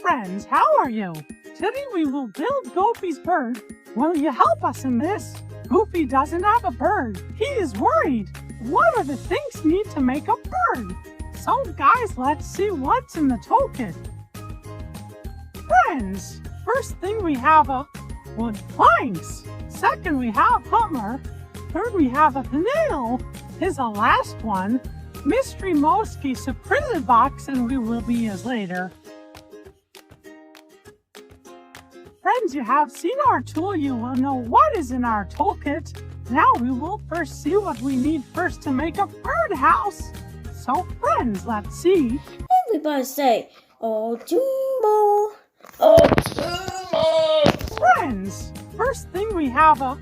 friends, how are you? Today we will build Goofy's bird. Will you help us in this? Goofy doesn't have a bird. He is worried. What are the things need to make a bird? So guys, let's see what's in the toolkit. Friends, first thing we have a wood planks. Second we have Hummer. Third we have a nail. Here's the last one. Mystery Mosky surprise box, and we will be as later. Friends, you have seen our tool, you will know what is in our toolkit. Now we will first see what we need first to make a birdhouse. So friends, let's see. Everybody say, oh, Jumbo. Oh, Jumbo. Friends, first thing we have a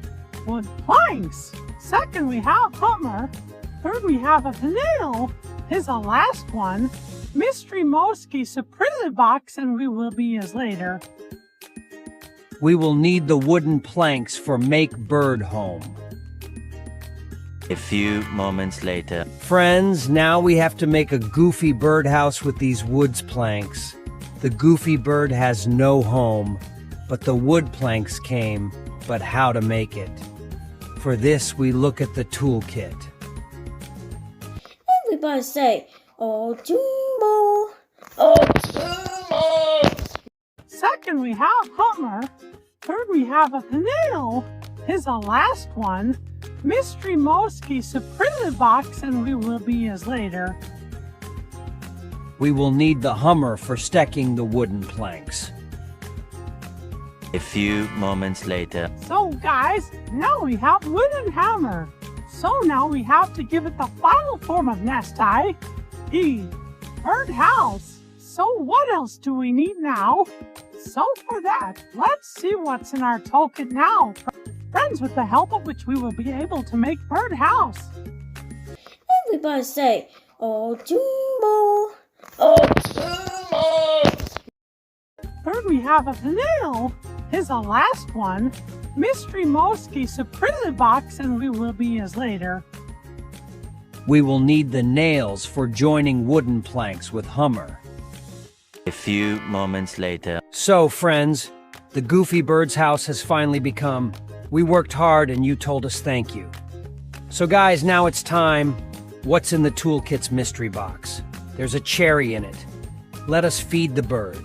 wood planks. Second we have Hummer. Third we have a nail. Here's the last one. Mystery Mosky surprise box, and we will be as later. We will need the wooden planks for make bird home. A few moments later. Friends, now we have to make a Goofy birdhouse with these woods planks. The Goofy bird has no home, but the wood planks came, but how to make it? For this, we look at the toolkit. Everybody say, oh, Jumbo. Oh, Jumbo. Second we have Hummer. Third we have a nail. Here's the last one. Mystery Mosky surprise box, and we will be as later. We will need the Hummer for stacking the wooden planks. A few moments later. So guys, now we have wooden hammer. So now we have to give it the final form of nest birdhouse. So what else do we need now? So for that, let's see what's in our toolkit now. Friends, with the help of which we will be able to make birdhouse. Everybody say, oh, Jumbo. Oh, Jumbo. Third we have a nail. Here's the last one. Mystery Mosky surprise box, and we will be as later. We will need the nails for joining wooden planks with Hummer. A few moments later. So, friends, the Goofy bird's house has finally become. We worked hard and you told us thank you. So guys, now it's time. What's in the toolkit's mystery box? There's a cherry in it. Let us feed the bird.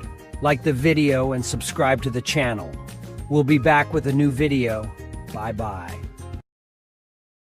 Like the video and subscribe to the channel. We'll be back with a new video. Bye-bye.